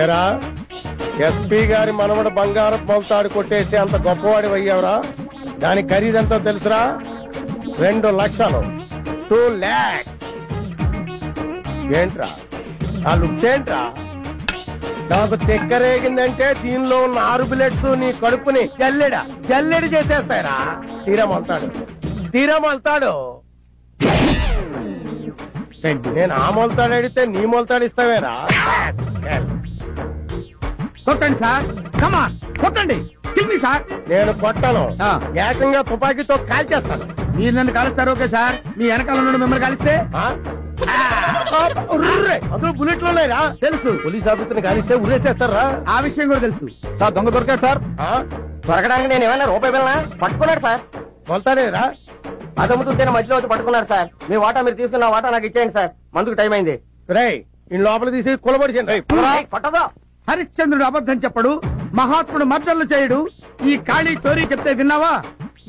ఏరా ఎస్పీ గారి మనవడు బంగారం మొలతాడు కొట్టేసి అంత గొప్పవాడి అయ్యావురా. దాని ఖరీదంతో తెలుసురా? 2 లక్షలు. 2 lakhs. ఏంట్రా ఆ లుక్స్ ఏంట్రా? నాకు తెక్కరేగిందంటే దీనిలో ఉన్న 6 బుల్లెట్స్ నీ కడుపుని జల్లెడి చేసేస్తాయరా. తీరా మొలతాడు. నేను ఆ మొలతాడు అడిగితే నీ మొలతాడు ఇస్తావేరా? కొట్టండి సార్, కమాన్ కొట్టండి. సార్ నేను కొట్టను, ఏకంగా తుపాకీతో కాల్చేస్తాను. మీరు నన్ను కాలుస్తారు ఓకే సార్, మీ వెనకాల నుండి మిమ్మల్ని కాలిస్తే అసలు బుల్లెట్లు ఉన్నాయిరా. తెలుసు, పోలీస్ ఆఫీసర్ని కాలిస్తే ఉరేసేస్తారా. ఆ విషయం కూడా తెలుసు సార్. దొంగ దొరికాడు సార్. దొరకడానికి నేను ఏమన్నా రూపాయి వెళ్ళనా? పట్టుకున్నాడు సార్. మొలతాడేరా? అదమ్ముతుంటేనే మధ్యలో వచ్చి పట్టుకున్నాడు సార్. మీ వాటా మీరు తీసుకున్న వాటా నాకు ఇచ్చేయండి సార్, మందుకు టైం అయింది. రేయ్ ఈ లోపల తీసి కులబడిచండి. కొట్టదో. హరిశ్చంద్రుడు అబద్ధం చెప్పడు, మహాత్ముడు మర్డర్లు చేయడు. ఈ ఖాళీ చోరీ చెప్తే విన్నావా?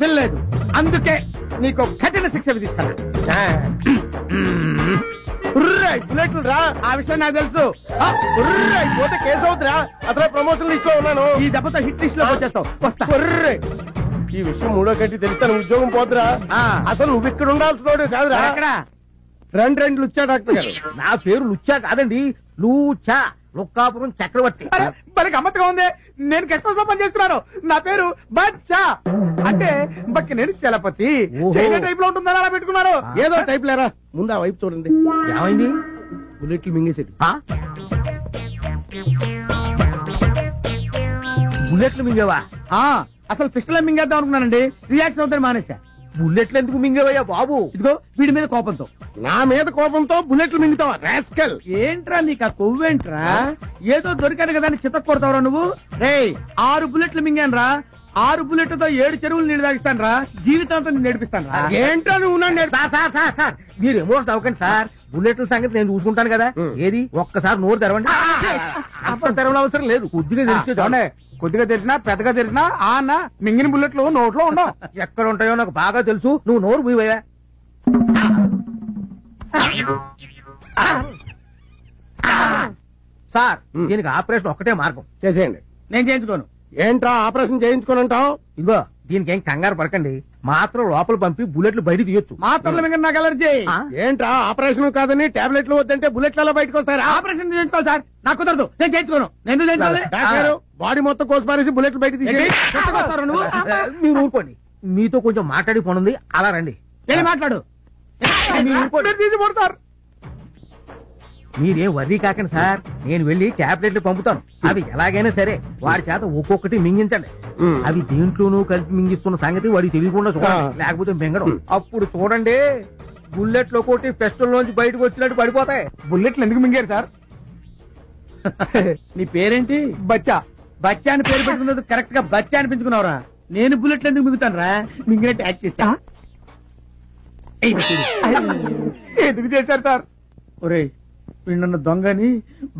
వినలేదు. అందుకే నీకు కఠిన శిక్ష విధిస్తాను. బుల్లెట్లు రా. ఆ విషయం నాకు తెలుసు. పోతే కేసు అవుతురా. అసలు ప్రమోషన్ లిస్ట్ లో ఉన్నాను. ఈ దెబ్బతో హిట్ లిస్ట్ లో వచ్చేస్తావు. వస్తా. ఈ విషయం 3వ గంట తెలిస్తే ఉద్యోగం పోతురా. అసలు నువ్వు ఇక్కడ ఉండాల్సిన కాదురా. అక్కడ రెండు లుచ్చా డాక్టర్ గారు. నా పేరు లుచ్చా కాదండి, లూచా. లుక్కాపురం చక్రవర్తి. మరి గమ్మత్తుగా ఉంది. నేను గెస్ట్ హౌస్ లో పనిచేస్తున్నాను. నా పేరు బచ్చా. అంటే బట్టి నేను చలపతి. చైనా టైప్ లో ఉంటుందని అలా పెట్టుకున్నారు. ఏదో టైప్ లేరా. ముందు ఆ వైపు చూడండి. ఏమైంది? బుల్లెట్లు మింగేసేది. బుల్లెట్లు మింగేవా? అసలు పిస్టల్ మింగేద్దాం అనుకున్నానండి. రియాక్షన్ అవుతాను మానేసా. బుల్లెట్లు ఎందుకు మింగేవయ్యా బాబు? ఇదిగో వీడి మీద కోపంతో. నా మీద కోపంతో బుల్లెట్లు మింగుతావా రాస్కల్? ఏంట్రా నీకు ఆ కొవ్వేంట్రా? ఏదో దొరికాను కదా అని చిత్త కొడతావురా నువ్వు. రేయ్ 6 బుల్లెట్లు మింగాను రా. 6 బుల్లెట్లతో 7 చెరువులు నీళ్ళు తాగిస్తాను రా. జీవితాంతం నేను నేర్పిస్తాను రా. ఏంట్రా నువ్వు సార్ మీరు ఎమోషన్ అవ్వకండి సార్. బుల్లెట్ల సంగతి నేను చూసుకుంటాను కదా. ఏది ఒక్కసారి నోరు తెరవండి. అప్పుడు తెరవడం అవసరం లేదు. కొద్దిగా తెలిసి కొద్దిగా తెలిసినా పెద్దగా తెలిసినా ఆ అన్న మింగిన బుల్లెట్లు నోట్లో ఉండవు. ఎక్కడ ఉంటాయో నాకు బాగా తెలుసు. నువ్వు నోరు మూయవయ్యా. సార్ దీనికి ఆపరేషన్ ఒక్కటే మార్గం. చేసేయండి. నేను చేయించుకోను. ఏంట్రా ఆపరేషన్ చేయించుకోనంటావు? ఇదిగో దీనికి ఏం కంగారు పడకండి. మాత్రం లోపల పంపి బుల్లెట్లు బయట తీయొచ్చు. మాత్రలు మింగ నాకు అలర్జీ. ఏంట్రా ఆపరేషన్ కాదని టాబ్లెట్లు వద్దంటే బుల్లెట్లు అలా బయటకు వస్తారా? ఆపరేషన్ చేయించుకోవాలి సార్. నాకు కుదరదు. నేను చేయించుకోను. నేను చేయించుకోవాలి. బాడీ మొత్తం కోసి పారేసి బుల్లెట్లు బయట తీసి మీరు ఊరుకోండి. మీతో కొంచెం మాట్లాడి పనుంది. అలా రండి. వెళ్ళి మాట్లాడు. తీసి పడతారు. మీరేం వర్రీ కాకండి సార్. నేను వెళ్లి టాబ్లెట్లు పంపుతాను. అవి ఎలాగైనా సరే వాడి చేత ఒక్కొక్కటి మింగించండి. అవి దేంట్లోనూ కలిపి మింగిస్తున్న సంగతి వాడికి తెలియకుండా చూడండి. లేకపోతే మింగడం. అప్పుడు చూడండి బుల్లెట్లు కొట్టి పెస్టల్ లోంచి బయటకు వచ్చినట్టు పడిపోతాయి. బుల్లెట్లు ఎందుకు మింగారు సార్? నీ పేరేంటి? బచ్చా. బచ్చా అని పేరు పెట్టుకున్నది కరెక్ట్ గా బచ్చా అనిపించుకున్నావురా. నేను బుల్లెట్లు ఎందుకు మింగుతాను రా? మింగినట్టు యాక్ట్ చేశా. ఎందుకు చేశారు సార్? ఒరే వీళ్ళన్న దొంగని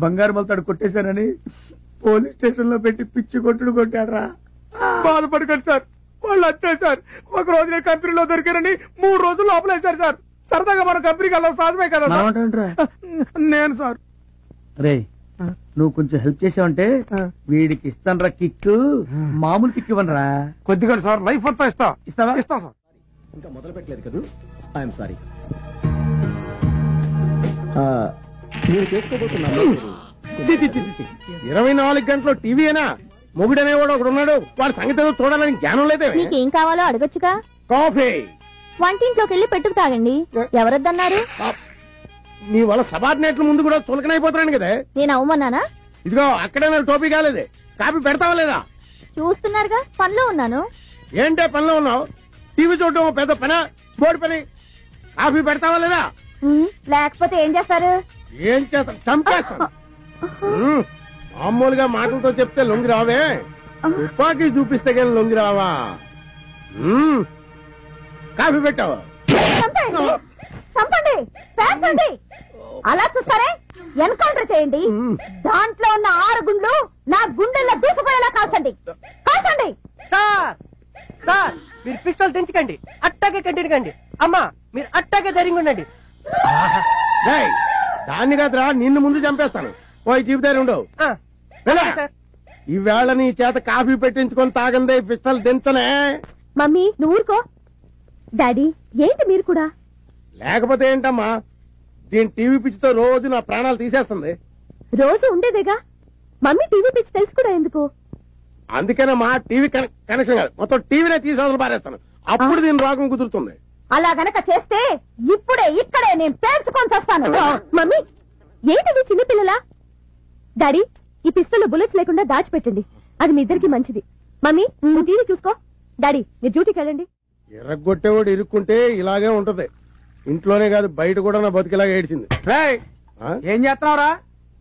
బంగారు మొలతాడు కొట్టేశానని పోలీస్ స్టేషన్ లో పెట్టి పిచ్చి కొట్టుడు కొట్టారా. బాధపడకండి సార్. వాళ్ళు అంతే సార్. ఒక రోజు నేను కంపెనీలో దొరికారని 3 రోజులు లోపలేశారు సార్. సరదాగా మన కంపెనీకి వెళ్ళాం సాధమే కదా. నేను సార్ రే నువ్వు కొంచెం హెల్ప్ చేసావంటే వీడికి ఇస్తాను రా కిక్. మామూలు కిక్ ఇవ్వనరా. కొద్దిగా సార్ లైఫ్ అంతా ఇస్తావా? ఇస్తాం సార్. ఇంకా మొదలు పెట్టలేదు కదా. I'm sorry. నేను చేసుకోబోతున్నా 24 గంటలు టీవీనా? మొగుడనేవాడు ఒకడు ఉన్నాడు. వాడి సంగతి ఏదో చూడాలని జ్ఞానం లేదే. మీకేం కావాలో అడగొచ్చుగా. కాఫీ వంటింట్లోకి వెళ్ళి పెట్టుకు తాగండి. ఎవరొద్దన్నారు? నీ వల్ల సబార్డినేట్ల ముందు కూడా చులకనైపోతున్నాను కదా. నేను అవ్వమన్నానా? ఇదిగో అక్కడే నాకు టోపీ కాలేదే. కాఫీ పెడతావా లేదా? చూస్తున్నారుగా పనిలో ఉన్నాను. ఏంటే పనిలో ఉన్నావు? టీవీ చూడటం పెద్ద పని, బోర్డు పని. కాఫీ పెడతావా లేదా? లేకపోతే ఏం చేస్తారు? ఏం చేస్తాను? చంపేస్తాను. మామూలుగా మాటలతో చెప్తే లొంగి రావే. తుపాకీ చూపిస్తే కానీ లొంగి రావా? కాఫీ పెట్టావా? చంపండి, పేర్చండి. అలా చూస్తారే ఎన్కౌంటర్ చేయండి. దాంట్లో ఉన్న 6 గుండ్లు నా గుండెల్లో దూసుకుపోయేలా కాల్చండి. కాల్చండి. సార్ మీరు పిస్టల్ తెంచకండి. అట్టాగే కంటిన్యూకండి. అమ్మా మీరు అట్టాగే ధైర్యంగా ఉండండి. దాన్ని కాదురా నిన్ను ముందు చంపేస్తాను. పోయి జీవితాలు ఉండవు. ఈవేళ నీ చేత కాఫీ పెట్టించుకొని తాగందే పిస్టల్ దించనే. మమ్మీ నువ్వు ఊరుకో. డాడీ ఏంటి మీరు కూడా? లేకపోతే ఏంటమ్మా, దీని టీవీ పిచ్చితో రోజు నా ప్రాణాలు తీసేస్తుంది. రోజు ఉండేదేగా. మమ్మీ టీవీ పిచ్చి తెలుసు కూడా ఎందుకు? అందుకేనమ్మా టీవీ కనెక్షన్ కాదు, మొత్తం టీవీనే తీసేవతలు పారేస్తాను. అప్పుడు దీని రోగం కుదురుతుంది. అలా గనక చేస్తే ఇప్పుడే ఇక్కడే నేను పేర్చుకొని వస్తాను. మమ్మీ ఏంటది చిన్నపిల్లలా? డాడీ ఈ పిస్టల్లో బుల్లెట్స్ లేకుండా దాచిపెట్టండి, అది మీ ఇద్దరికి మంచిది. మమ్మీ నువ్వు టీవీ చూసుకో. డాడీ మీరు డ్యూటీకి వెళ్ళండి. ఎర్రగొట్టేవాడు ఇరుక్కుంటే ఇలాగే ఉంటది. ఇంట్లోనే కాదు బయట కూడా నా బతికిలాగా ఏడ్చింది. ఏం చేస్తున్నావురా?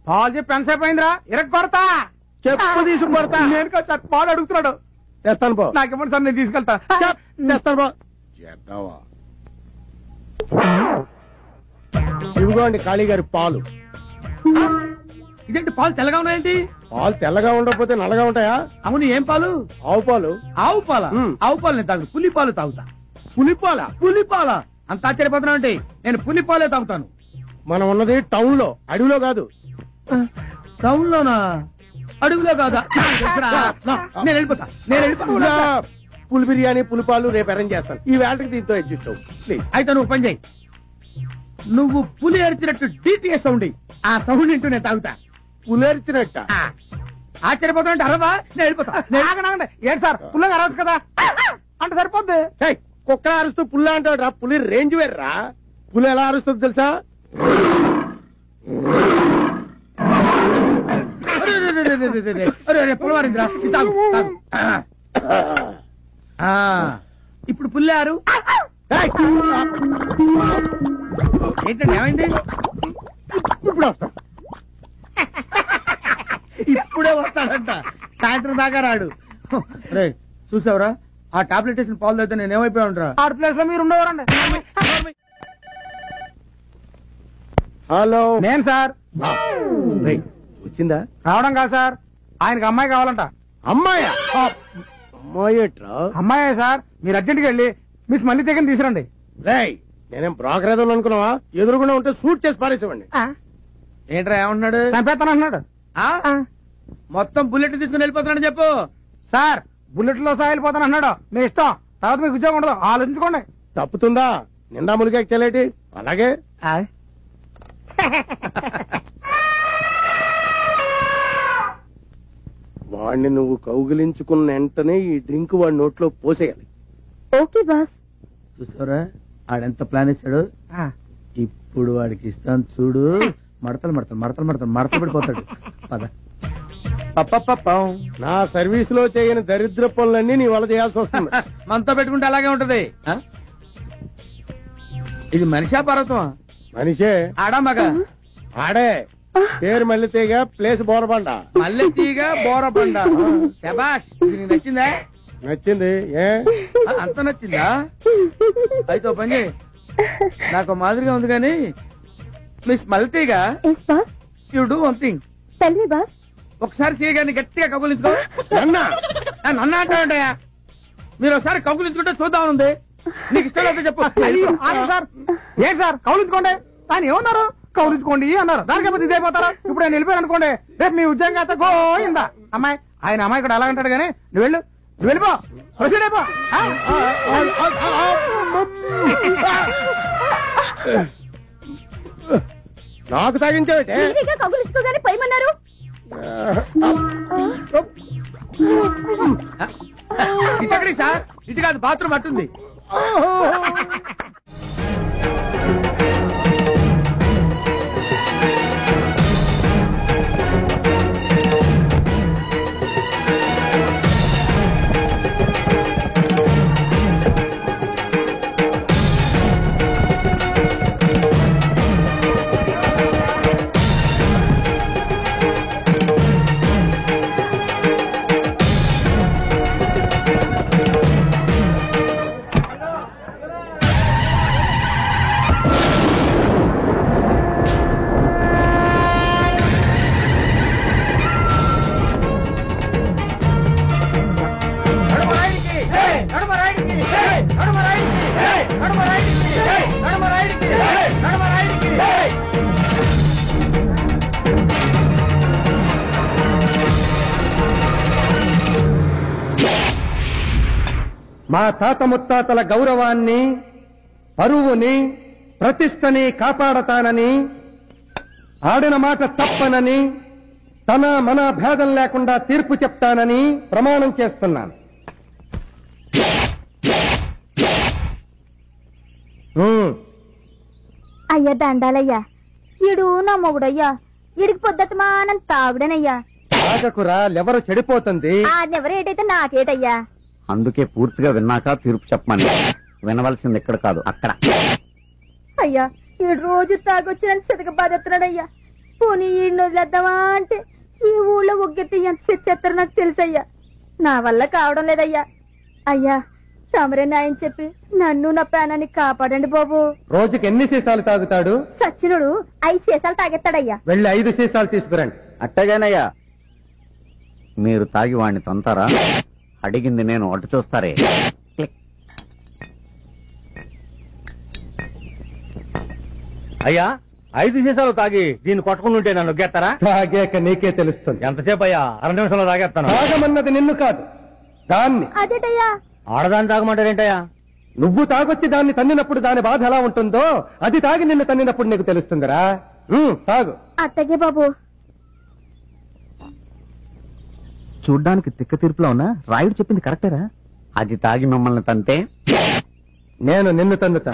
పాలు చెప్పి ఎంతసేపు అయిందిరా? కొడతా చెప్పు తీసుకుపడతా. నేను కాదు సార్, పాలు అడుగుతున్నాడు. తెస్తాను పో. నాకేమో సార్, నేను తీసుకెళ్తా. తెస్తాను పో. చేద్దావా? ఇదిగోండి కాళీ గారి పాలు. ఇదేంటి పాలు తెల్లగా ఉన్నాయేంటి? పాలు తెల్లగా ఉండకపోతే నల్లగా ఉంటాయా? అవును, ఏం పాలు? ఆవు పాలు. ఆవు పాల? ఆవు పాలు నేను తాగు, పులి పాలు తాగుతా. పులిపాల? పులిపాల అంత ఆశ్చర్యపోతున్నా అంటే నేను పులిపాలే తాగుతాను. మనం ఉన్నది టౌన్ లో, అడవిలో కాదు. టౌన్ లోనా? అడుగులో కాదా? నేను వెళ్ళిపోతా. పులి బిర్యానీ పులిపాలు రేపు అరేంజ్ చేస్తాను. ఈ వేళకి దీంతో అడ్జస్ట్ అవ్వు ప్లీజ్. అయితే నువ్వు పని చేయి, నువ్వు పులి అరిచినట్టు డిటిఎస్ సౌండ్, ఆ సౌండ్ ఇంటూ నేను తాగుతా. పులేర్చినట్ట? ఆశ్చర్యపోతున్నట్టు అరవా? నేను వెళ్ళిపోతా. ఏంటి సార్, పుల్లగా అరవచ్చు కదా అంటే సరిపోద్ది. కుక్క అరుస్తూ పుల్ల అంటాడు రా, పులి రేంజ్ వేర్రా. పులి ఎలా అరుస్తుంది తెలుసా? పులవారిందిరా, ఇప్పుడు పుల్లారు ఏంటండి, ఏమైంది? ఇప్పుడు వస్తాం. ఇప్పుడే వస్తాడంట, సాయంత్రం దాకా రాడు. రే చూసావురా, ఆ టాబ్లెట్ వేసిన పాలు అయితే నేను ఏమైపోయా ఉంటా. ఆ ప్లేస్ లో మీరు ఉండేవారండి. హలో, నేను సార్. వచ్చిందా? రావడం కాదు సార్, ఆయనకి అమ్మాయి కావాలంట. అమ్మాయా? అమ్మాయేట్రా? అమ్మాయే సార్, మీరు అర్జెంట్ గా వెళ్ళి మిస్ మళ్ళీ దగ్గర తీసుకురండి. రేయ్ నేనేం బ్రోకర్ ఏదో అనుకున్నావా? ఎదురుగుండా ఉంటే షూట్ చేసి పారేసేవండి. ఏంట్రా ఏమంటున్నాడు? చంపేస్తాను అంటున్నాడు. మొత్తం బుల్లెట్ తీసుకుని వెళ్ళిపోతున్నాడు చెప్పు. సార్ బుల్లెట్ లో సహా వెళ్ళిపోతాను అన్నాడు. మీ ఇష్టం, తర్వాత మీకు ఉద్యోగం ఉండదు, ఆలోచించుకోండి. తప్పుతుందా? నిండా ములిగా చెల్లేటి. అలాగే వాడిని నువ్వు కౌగిలించుకున్న వెంటనే ఈ డ్రింక్ వాడి నోట్లో పోసేయాలి. Okay boss. చూసారా ఆడెంత ప్లాన్ ఇచ్చాడు. ఇప్పుడు వాడికి ఇస్తాను చూడు. మడతలు మడతలు మడతలు మడతలు మడతలు పడిపోతాడు. పద. నా సర్వీస్ లో చేయని దరిద్ర పనులన్నీ నీ వల్ల చేయాల్సి వస్తుంది. మనతో పెట్టుకుంటే అలాగే ఉంటది. ఇది మనిషా పర్వతం? మనిషే. ఆడా మగ? ఆడే. పేరు మల్లెతీగ, ప్లేస్ బోరబండ. మల్లెతీగ బోరబండ. శబాష్, ఇది నీకు నచ్చిందా? నచ్చింది. ఏ అంత నచ్చిందా? అయితే పని చేయి, నాకు మాదిరిగా ఉంది కానీ miss Malleteega, you do one thing. ఒకసారి చేయగాని గట్టిగా కబులించుకో. నన్ను అంటావుంటాయా? మీరు ఒకసారి కబులించుకుంటే చూద్దాం ఉంది. నీకు ఇష్టం అయితే చెప్పు. సార్ ఏంటి సార్ కౌలించుకోండి. ఆయన ఏమన్నారు? కౌలించుకోండి అన్నారు. దానికపోతే ఇదైపోతారా? ఇప్పుడు ఆయన వెళ్ళిపోయారు అనుకోండి, రేపు మీ ఉద్యోగం అయితే గోయిందా. అమ్మాయి ఆయన అమ్మాయి కూడా అలాగ అంటాడు కానీ నువ్వు వెళ్ళు, నువ్వు వెళ్ళిపో, ప్రొసీడ్ అయిపో. నాకు తాగించావే? కబులించుకోగానే పోయమన్నారు. ఇటక్కడి సార్, ఇటు కాదు బాత్రూమ్ అట్టుంది. మా తాత ముత్తాతల గౌరవాన్ని, పరువుని, ప్రతిష్టని కాపాడతానని, ఆడిన మాట తప్పనని, తన మన భేదం లేకుండా తీర్పు చెప్తానని ప్రమాణం చేస్తున్నాను. అయ్యా దండాలయ్యా, ఈడు నా మొగుడయ్యా, ఈడికి పొద్దుమానం తాగుడనయ్యా. తాగకురా, లెవరు చెడిపోతుంది. ఆడెవరేటైతే నాకేటయ్యా. అందుకే పూర్తిగా విన్నాక తీర్పు చెప్పమని. వినవలసింది ఇక్కడ కాదు, అక్కడ. అయ్యా, ఈడు రోజు తాగొచ్చి నన్ను సితక బాధెత్తున్నాడయ్యా. పోనీ ఈడిని వదిలేద్దామా అంటే ఈ ఊళ్ళో ఒగ్గెత్తి ఎంత తెచ్చేస్తారో నాకు తెలుసయ్యా. నా వల్ల కావడం లేదయ్యా. అయ్యా, తమరే న్యాయం చెప్పి నన్ను నా ప్రాణాన్ని కాపాడండి బాబు. రోజుకి ఎన్ని సీసాలు తాగుతాడు? సచ్చినుడు 5 సీసాలు తాగెత్తాడయ్యా. వెళ్ళి 5 సీసాలు తీసుకురండి. అట్టగానయ్యా. మీరు తాగి వాణ్ణి తంతారా? అడిగింది నేను, అటు చూస్తారే. అయ్యా, 5 సీసాలు తాగి దీన్ని కొట్టుకుంటుంటే నన్ను గెత్తారా? తాగాక నీకే తెలుస్తుంది. ఎంతసేపు అయ్యా? 2 నిమిషంలో తాగేస్తాను. తాగమన్నది నిన్ను కాదు, దాన్ని. అదేటయ్యా? ఆడదాన్ని తాగమంటారేంటయ్యా? నువ్వు తాగొచ్చి దాన్ని తన్నినప్పుడు దాని బాధ ఎలా ఉంటుందో అది తాగి నిన్ను తన్నినప్పుడు నీకు తెలుస్తుందిరా. తాగు. అత్తగే బాబు. చూడ్డానికి తిక్క తీర్పులో ఉన్నా రాయుడు చెప్పింది కరెక్టేరా? అది తాగి మిమ్మల్ని తంతే నేను నిన్ను తన్నుతా.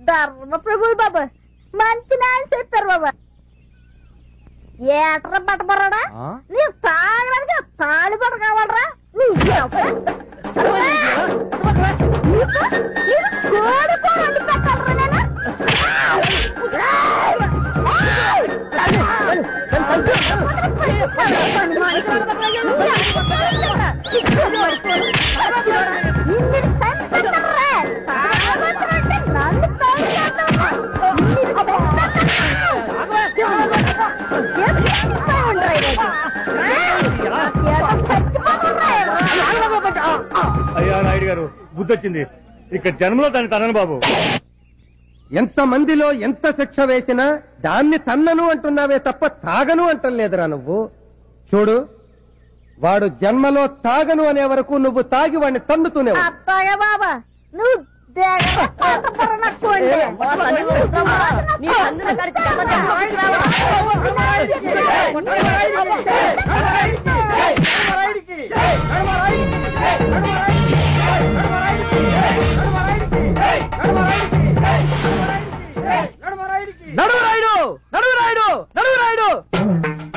ధర్మ ప్రభులు బాబు, మంచి న్యాయం చెప్పారు బాబా. ఏట్రా పట్టబర్రాడా? నీకు తాగడానికి తాళి పట్ట కావాలరా? కోడి కోడి పెట్టాలరా నేను? అయ్యా నాయుడు గారు, బుద్ధి వచ్చింది. ఇక జన్మలో దాన్ని తనను బాబు. ఎంత మందిలో ఎంత శిక్ష వేసినా దాన్ని తన్నను అంటున్నావే తప్ప తాగను అంటం లేదురా నువ్వు. చూడు, వాడు జన్మలో తాగను అనే వరకు నువ్వు తాగి వాడిని తన్నుతూనే ఉన్నావు. అత్తయ్య బాబా, నువ్వు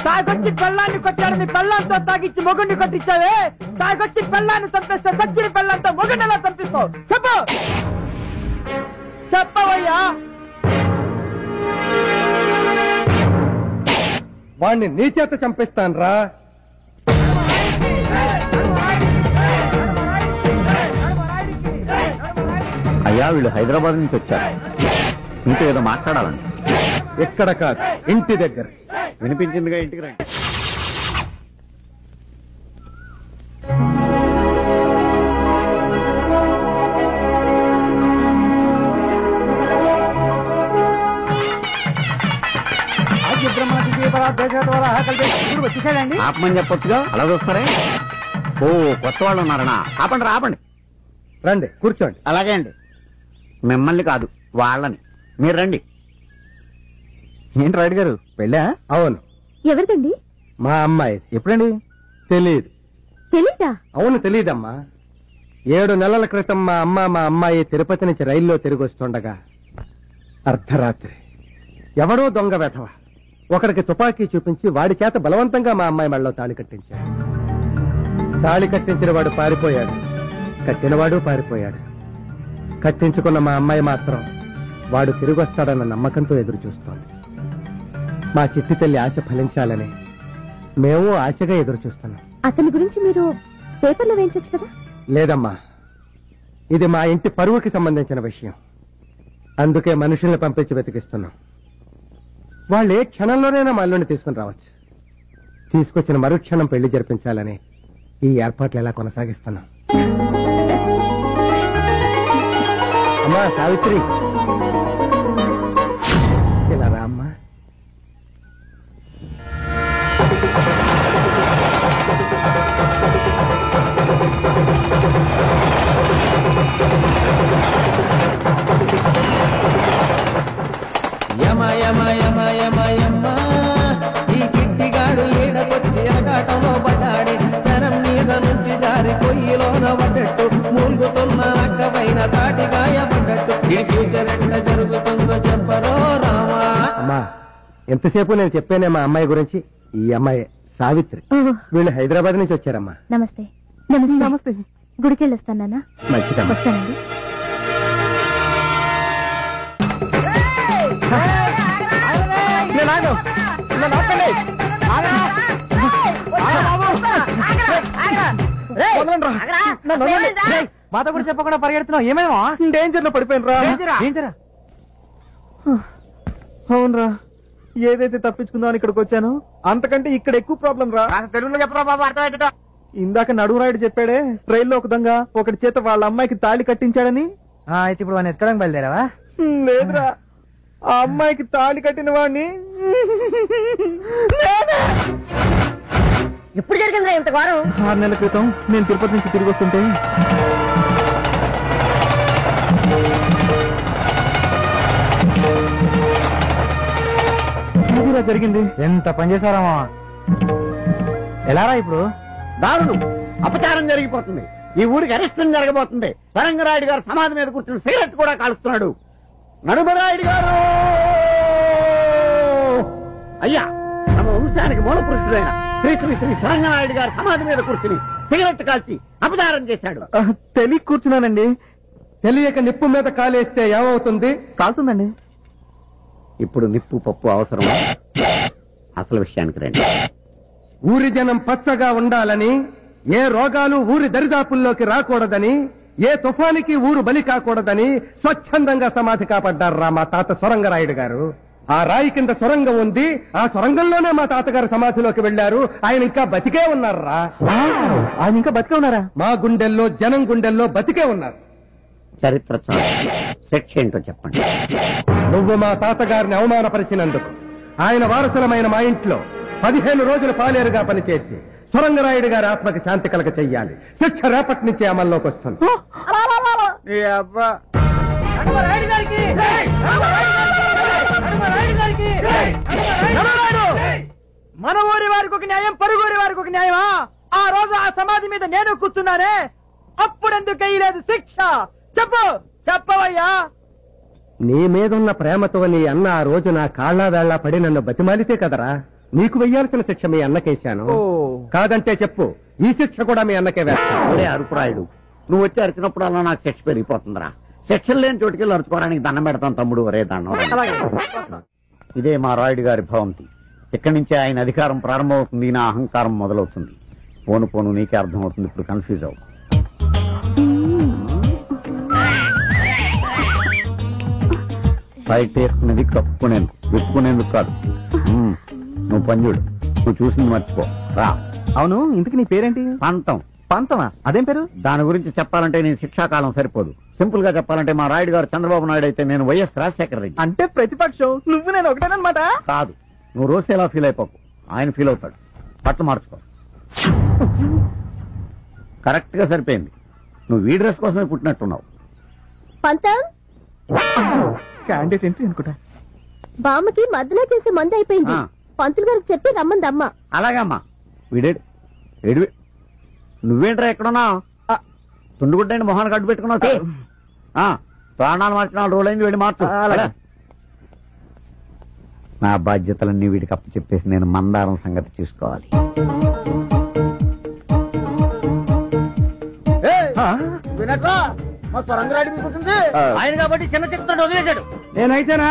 తాగొచ్చి పెళ్ళాన్ని కొట్టాడని పెళ్ళాంతో తాగిచ్చి మొగుడిని కొట్టించావే. తాగొచ్చి పెళ్ళాన్ని చంపేస్తే చచ్చిన పెళ్ళంతో మొగుడిని ఎలా చంపిస్తావు? చెప్పు, చెప్పవయ్యా. వాణ్ణి నీ చేత చంపిస్తాన్రా. అయ్యా, వీళ్ళు హైదరాబాద్ నుంచి వచ్చారు. మీతో ఏదో మాట్లాడాలని. ఎక్కడ కాదు, ఇంటి దగ్గర. వినిపించిందిగా, ఇంటికి రండి. వచ్చేసాడండి. ఆపమని చెప్పొచ్చుగా, అలా చూస్తారే. ఓ, కొత్త వాళ్ళు ఉన్నారనా? ఆపండి, రాపండి. రండి, కూర్చోండి. అలాగే అండి. మిమ్మల్ని కాదు, వాళ్ళని. మీరు రండి. ఏంటి రాయుడు గారు, పెళ్ళా? అవును, ఎవరిదండి? మా అమ్మాయి. ఎప్పుడండి? తెలీదు. తెలీదా? అవును, తెలీదమ్మా. 7 నెలల క్రితం మా అమ్మాయి తిరుపతి నుంచి రైల్లో తిరిగి వస్తుండగా అర్ధరాత్రి ఎవడో దొంగ వెధవ ఒకడికి తుపాకీ చూపించి వాడి చేత బలవంతంగా మా అమ్మాయి మెడలో తాళి కట్టించాడు. తాళి కట్టించిన వాడు పారిపోయాడు, కట్టినవాడు పారిపోయాడు. కట్టించుకున్న మా అమ్మాయి మాత్రం వాడు తిరిగి వస్తాడన్న నమ్మకంతో ఎదురు చూస్తోంది. మా చిట్టి తల్లి ఆశ ఫలించాలని మేము ఆశగా ఎదురు చూస్తున్నాం. అతని గురించి మీరు పేపర్లో వేయించొచ్చు కదా? లేదమ్మా, ఇది మా ఇంటి పరువుకి సంబంధించిన విషయం. అందుకే మనుషుల్ని పంపించి వెతికిస్తున్నాం. వాళ్ళు ఏ క్షణంలోనైనా మా అల్లుడిని తీసుకుని రావచ్చు. తీసుకొచ్చిన మరుక్షణం పెళ్లి జరిపించాలని ఈ ఏర్పాట్లు ఎలా కొనసాగిస్తున్నాం. అమ్మా సావిత్రి, ఇలా రా అమ్మా. యమ యమ యమ యమ యమ ఈ కిట్టిగాడు ఈడకొచ్చి ఎరగాటంలో పడ్డాడి తెరం మీద నుంచి జారి పొయ్యిలోన పడ్డట్టు మూలుగుతున్న నక్కపైన తాటిగాయ పడ్డట్టు ఈ ఫ్యూచర్ ఎట్ట జరుగుతుందో చెప్పరో రామా. అమ్మా ఎంతసేపు నేను చెప్పానే మా అమ్మాయి గురించి. ఈ అమ్మాయి సావిత్రి. వీళ్ళు హైదరాబాద్ నుంచి వచ్చారమ్మా. నమస్తే. నమస్తే. నమస్తే. గుడికి వెళ్ళొస్తాను నాన్న. మంచిదమ్మా. వస్తానండి. మాతో కూడా చెప్పకుండా పరిగెడుతున్నావు. ఏమేమో డేంజర్ లో పడిపోయినరా. అవునరా, ఏదైతే తప్పించుకుందామని ఇక్కడికి వచ్చాను అంతకంటే ఇక్కడ ఎక్కువ ప్రాబ్లం రా. తెలుగులో చెప్పరా బాబు, అర్థమయ్యేట. ఇందాక నడువురాయుడు చెప్పాడే రైల్లో ఒక దొంగ ఒకటి చేత వాళ్ళ అమ్మాయికి తాళి కట్టించాడని. అయితే ఇప్పుడు వాడిని ఎక్కడానికి బయలుదేరావా? లేదురా, ఆ అమ్మాయికి తాళి కట్టిన వాడిని ఎప్పుడు జరిగిందా ఇంత వారం? 6 నెలల క్రితం నేను తిరుపతి నుంచి తిరిగి వస్తుంటే జరిగింది. ఎంత పని చేశారమ్మా. ఎలారా ఇప్పుడు? దారుణం, అపచారం జరిగిపోతుంది. ఈ ఊరికి అరిష్టం జరగబోతుంది. సరంగరాయుడు గారు సమాధి మీద కూర్చుని సిగరెట్ కూడా కాలుస్తున్నాడు. నడుమరాయుడు గారు అయ్యా, తమ వంశానికి మూల పురుషుడైన శ్రీ శ్రీ శ్రీ సరంగరాయుడు గారు సమాధి మీద కూర్చుని సిగరెట్ కాల్చి అపచారం చేశాడు. తెలియ కూర్చున్నానండి. తెలియక నిప్పు మీద కాలేస్తే ఏమవుతుంది? కాలుతుందండి. ఇప్పుడు నిప్పు పప్పు అవసరం. అసలు విషయానికి రండి. ఊరి జనం పచ్చగా ఉండాలని, ఏ రోగాలు ఊరి దరిదాపుల్లోకి రాకూడదని, ఏ తుఫానికి ఊరు బలి కాకూడదని స్వచ్ఛందంగా సమాధి కాపాడ్డారా మా తాత సొరంగరాయుడు గారు. ఆ రాయి కింద సొరంగం ఉంది. ఆ సొరంగంలోనే మా తాతగారు సమాధిలోకి వెళ్లారు. ఆయన ఇంకా బతికే ఉన్నారా? ఆయన ఇంకా బతికే ఉన్నారా? మా గుండెల్లో, జనం గుండెల్లో బతికే ఉన్నారు. చరిత్ర శిక్ష ఏంటో చెప్పండి. నువ్వు మా తాతగారిని అవమానపరిచినందుకు ఆయన వారసులమైన మా ఇంట్లో 15 రోజులు పాలేరుగా పనిచేసి సొరంగరాయుడు గారి ఆత్మకి శాంతి కలగ చెయ్యాలి. శిక్ష రేపటి నుంచి అమల్లోకి వస్తుంది. మన ఊరి వారికి ఒక న్యాయం, పరుగురి వారికి ఒక న్యాయమా? ఆ రోజు ఆ సమాధి మీద నేను కూర్చున్నానే, అప్పుడెందుకు వేయలేదు శిక్ష? చెప్పు, చెప్పవయ్యా. నీ మీదున్న ప్రేమతో నీ అన్న ఆ రోజు నా కాళ్ళ వేళ్లా పడి నన్ను బతిమాలితే కదరా నీకు వెయ్యాల్సిన శిక్ష మీ అన్నకేశాను. కాదంటే చెప్పు, ఈ శిక్ష కూడా మీ అన్నకే వేస్తాను. ఒరే అరుపురాయుడు, నువ్వు వచ్చి అరిచినప్పుడు అలా నాకు శిక్ష పెరిగిపోతుందిరా. శిక్షలు లేని చోటుకెళ్ళి అరుచుకోవడానికి దండం పెడతాను తమ్ముడు. ఒరే దండం. ఇదే మా రాయుడు గారి భవంతి. ఇక్కడి నుంచే ఆయన అధికారం ప్రారంభమవుతుంది, నా అహంకారం మొదలవుతుంది. పోను పోను నీకే అర్థమవుతుంది. ఇప్పుడు కన్ఫ్యూజ్ అవు. బయట వేసుకునేది కప్పుకునేందుకు, విప్పుకునేందుకు కాదు. నువ్వు పంజుడు, నువ్వు చూసింది మర్చిపో రా. అవును, ఇంతకు నీ పేరేంటి? పంతం. పంతమా? అదేం పేరు? దాని గురించి చెప్పాలంటే నీ శిక్షాకాలం సరిపోదు. సింపుల్ గా చెప్పాలంటే మా రాయుడు గారు చంద్రబాబు నాయుడు అయితే నేను వైఎస్ రాజశేఖర రెడ్డి. అంటే ప్రతిపక్షం నువ్వు నేను ఒకటేనమాట. కాదు, నువ్వు రోజు ఎలా ఫీల్ అయిపోకు, ఆయన ఫీల్ అవుతాడు. బట్టలు మార్చుకో. కరెక్ట్ గా సరిపోయింది. నువ్వు ఈ డ్రెస్ కోసమే పుట్టినట్టున్నావు. పంతం, క్యాండిడేట్ ఎంట్రీ అనుకుంటా. బామ్మకి మద్దన చేసే మందు అయిపోయింది. పంతులు గారికి చెప్పి రమ్మందమ్మ. అలాగమ్మా. వీడేడు ఏడు. నువ్వేంట్రా ఎక్కడున్నావు? తుండుగుడ్డండి మొహాన్ని కట్టు పెట్టుకున్నావు. ప్రాణాలు మార్చిన రోజులు అయింది, వెళ్ళి మార్చు. నా బాధ్యతలన్నీ వీడికి అప్పు చెప్పేసి నేను మందారం సంగతి చూసుకోవాలి. ఆయన కాబట్టి చిన్న చిత్రం వదిలేశాడు. నేనైతేనా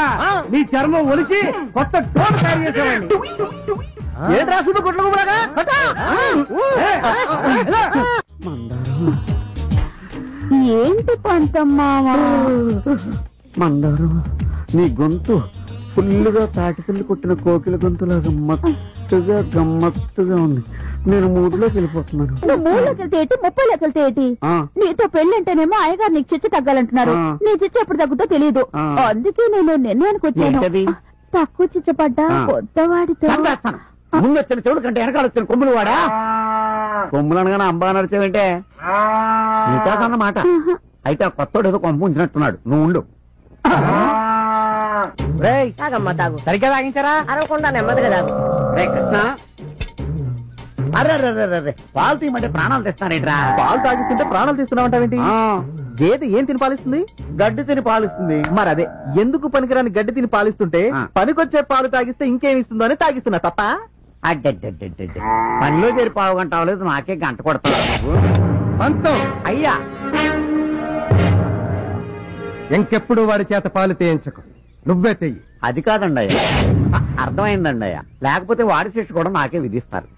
నీ చర్మం ఒలిచి కొత్త టోన్ తయారు చేసేవాడిని. ఏంటి రాసుడు గుడ్లగా ఏంటి పంతమ్మా? మందారం, నీ గొంతు ఫుల్లుగా తాటిపిల్లి కొట్టిన కోకిల గొంతులాగా మత్తుగా గమ్మత్తుగా ఉంది. నేను మూడులోకి వెళ్ళిపోతున్నాను. నువ్వు 3లోకి వెళ్తే ఏంటి, 30లోకి వెళ్తే ఏంటి? నీతో పెళ్ళంటేనేమో అయ్యగారు నీకు చిచ్చు తగ్గాలంటున్నారు. నీ చిచ్చు ఎప్పుడు తగ్గుతో తెలియదు. అందుకే నేను నిర్ణయానికి వచ్చాను. తక్కువ చిచ్చు పడ్డా కొత్తవాడితో. ముందు వచ్చిన చెవుడు కంటే వెనకాల వచ్చిన కొమ్ములు వాడా. కొమ్ములు అనగానే అంబా నడిచేవంటే నీకాదన్నమాట. అయితే ఆ కొత్తోడు ఏదో కొంప ఉంచినట్టున్నాడు. నువ్వు ఉండు. తాగమ్మా తాగు. సరిగ్గా తాగించారా? అరవకుండా నెమ్మదిగా తాగు. రే కృష్ణ, అరే పాలు తీయమంటే ప్రాణాలు తెస్తానేట్రా. పాలు తాగిస్తుంటే ప్రాణాలు తీస్తున్నావంటావేంటి? గేదె ఏం తిని పాలిస్తుంది? గడ్డి తిని పాలిస్తుంది. మరి అదే, ఎందుకు పనికిరాని గడ్డి తిని పాలిస్తుంటే పనికొచ్చే పాలు తాగిస్తే ఇంకేమి ఇస్తుందో అని తాగిస్తున్నా తప్ప. అడ్డడ్డడ్డడ్డ పనిలో చేరి పావు గంట అవ్వలేదు, నాకే గంట కొడతావు. పంతం అయ్యా, ఇంకెప్పుడు వాడి చేత పాలు తీయించకు, నువ్వే తెయ్యి. అది కాదండి అయ్యా, అర్థమైందండి అయ్యా. లేకపోతే వాడి శిక్ష కూడా నాకే విధిస్తారు.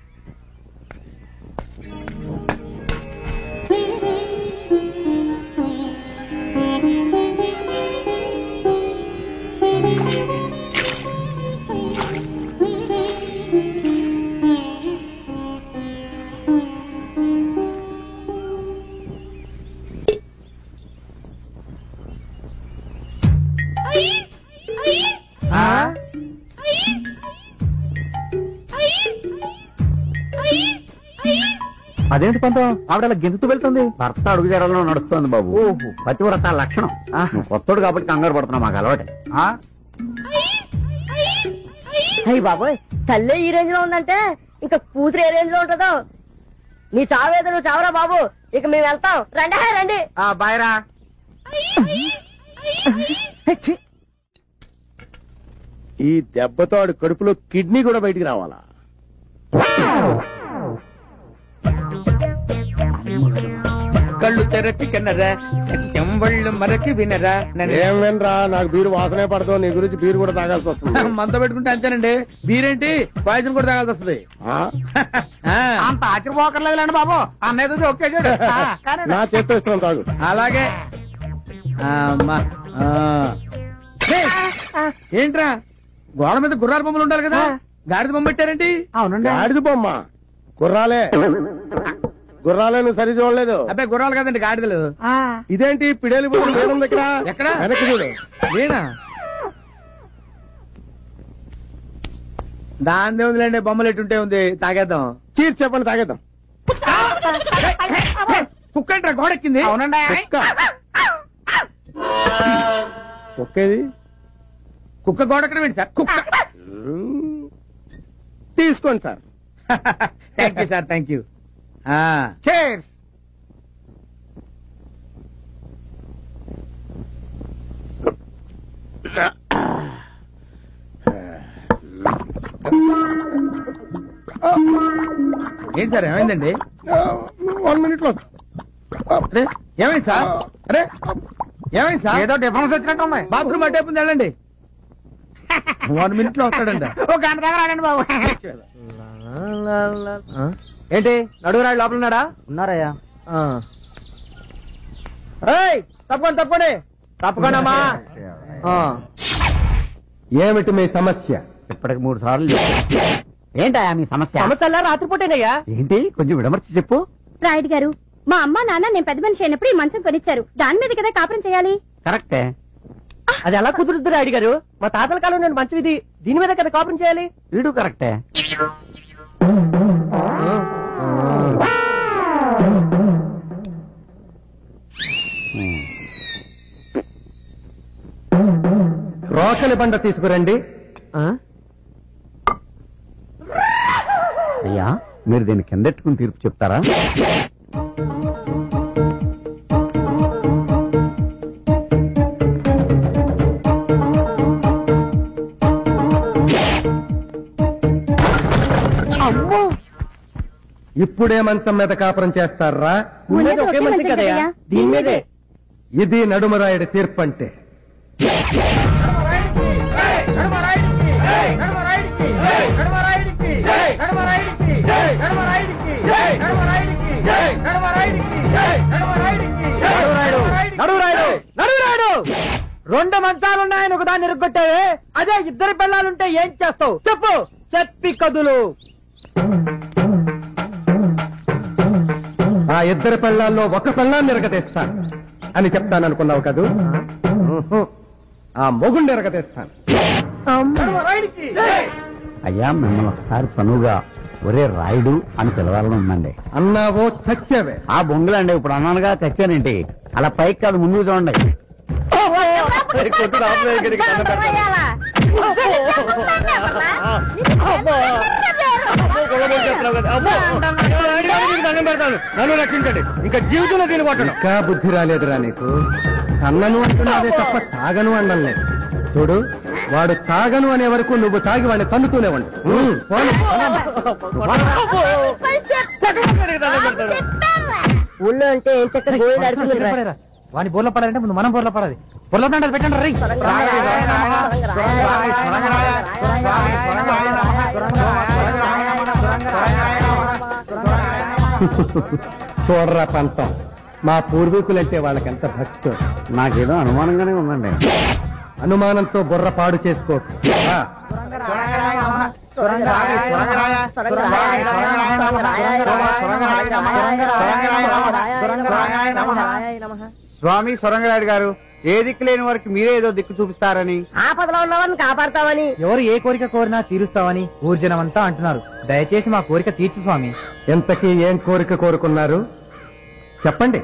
అదేంటి పంతం, ఆవిడ గెంతుతూ వెళ్తుంది? భర్త అడుగుజాడలో నడుస్తోంది బాబు. పతివ్రత లక్షణం. నువ్వు కొత్తడు కాబట్టి కంగారు పడుతున్నావు, మాకు అలవాటే. అయ్యి బాబోయ్, తల్లే ఈ రేంజ్ లో ఉందంటే ఇంకా కూతురు ఏ రేంజ్ లో ఉంటుందో. నీ చావేదో నువ్వు చావరా బాబు, ఇక మేము వెళ్తాం. రండి రండి. బాయ్రా. ఈ దెబ్బతో ఆడు కడుపులో కిడ్నీ కూడా బయటికి రావాలా? కళ్ళు తెరచి కన్నరా, సత్యం వాళ్ళు మరచి వినరా. ఏం వినరా, నాకు బీరు వాసనే పడదు. నీ గురించి బీరు కూడా తాగాల్సి వస్తుంది. మంద పెట్టుకుంటే అంతేనండి. బీరేంటి పాయసం కూడా తాగాల్సి వస్తుంది. అంత ఆశ్చర్యపోకర్లేదులేండి బాబు, అన్నయ్య ఓకే చూడు. నా చేత్తో ఇస్తున్నాను, తాగు. అలాగే. ఏంట్రా, గోడ మీద గుర్రాల బొమ్మలు ఉండాలి కదా, గాడిద బొమ్మ పెట్టారేంటి? అవునండి. గాడిద బొమ్మ? గుర్రాలే గుర్రాలే, నువ్వు సరి చూడలేదు. అబ్బాయి గుర్రాలు కదండి, గాడిదలు. ఇదేంటి పిడేలి బొమ్మ వేరుంది ఇక్కడ? ఎక్కడ? వెనక్కి చూడు. నేనా? దాని ఉందిలేండి, బొమ్మలు ఎట్టుంటే ఉంది. తాగేద్దాం. చీర్ చెప్పండి, తాగేద్దాం. కుక్క ఏంట్రా గోడెక్కింది? అవునండి. కుక్కేది? కుక్క గోడెక్కడ ఏంటి సార్? కుక్క. తీసుకోండి sir. Thank you sir, thank you. Cheers. ఏంటి సార్, ఏమైందండి? 1 minute లో. అరే ఏమైంది సార్? అరే ఏమైంది సార్? ఏదో డిఫరెన్స్ వచ్చినట్టు ఉంది. బాత్రూమ్ అట్టేపుంది, వెళ్ళండి. 1 minute లో వస్తాడండి. ఓ గంట దగ్గర ఆగండి బాబు. ఏంటి, నడుగురాడు లోపల ఉన్నాడా? ఉన్నారయ్యా. తప్పకుండా తప్పండి, తప్పకుండా. ఏమిటి మీ సమస్య? ఇప్పటికి 3 సార్లు ఏంటయ్యా మీ సమస్య? సమస్య రాత్రిపూటేనయ్యా. ఏంటి, కొంచెం విడమర్చి చెప్పు. రాయుడు గారు, మా అమ్మ నాన్న నేను పెద్ద మనిషి అయినప్పుడు ఈ మంచం కొనిచ్చారు. దాని మీద కదా కాపురం చేయాలి. కరెక్టే. అది ఎలా కుదురుద్దు రాయుడు గారు? మా తాతల కాలం నేను మంచం ఇది, దీని మీద కదా కాపురం చేయాలి. వీడు కరెక్టే. రోకలి బండ తీసుకురండి. అయ్యా, మీరు దీన్ని కిందెట్టుకుని తీర్పు చెప్తారా? ఇప్పుడే మంచం మీద కాపురం చేస్తారా? ఉన్నది ఒకే మంచం కదయ్యా, దీని మీదే. ఇది నడుమరాయుడి తీర్పు అంటే. రెండు మంచాలున్నాయని ఒకదాన్ని ఇరుగ్గొట్టావే, అదే ఇద్దరు పిల్లలుంటే ఏం చేస్తావు చెప్పు, చెప్పి కదులు. ఆ ఇద్దరు పిల్లల్లో ఒక పిల్లాన్ని ఎరగతీస్తాను అని చెప్తాననుకున్నావు కదూ? ఆ మొగుండు ఎరగతీస్తాను. అయ్యా, మిమ్మల్ని ఒకసారి చనువుగా ఒరే రాయుడు అని పిలవాలని ఉందండి. అన్నావో చచ్చావే. ఆ బొంగులండి, ఇప్పుడు అన్నానుగా చచ్చానేంటి? అలా పైకి కాదు, ముందుకు చూడండి. కొట్టు నన్ను రక్షించండి. ఇంకా జీవితంలో దీని కొట్టను. ఇంకా బుద్ధి రాలేదురా నీకు. అన్నను అంటున్నాదే తప్ప తాగను అన్నలేదు. చూడు, వాడు తాగను అనే వరకు నువ్వు తాగి వాడిని తన్నుతూనే ఉండు. ఊళ్ళో అంటే ఏం చక్కగా గోళీ నడుపుకుంటారు. వాడిని బోర్లో పడాలంటే ముందు మనం బోర్లో పడాలి. బోర్లో దండాలు పెట్టండి రై. చూడరా పంతం, మా పూర్వీకులంటే వాళ్ళకెంత భక్తి. నాకేదో అనుమానంగానే ఉందండి. అనుమానంతో బుర్ర పాడు చేసుకోకు. స్వామి సొరంగరాయుడు గారు, ఏ దిక్కు లేని వారికి మీరే ఏదో దిక్కు చూపిస్తారని, ఆపదలో ఉన్నవారిని కాపాడతామని, ఎవరు ఏ కోరిక కోరినా తీరుస్తావని ఊర్జనమంతా అంటున్నారు. దయచేసి మా కోరిక తీర్చు స్వామి. ఎంతకీ ఏం కోరిక కోరుకున్నారు చెప్పండి.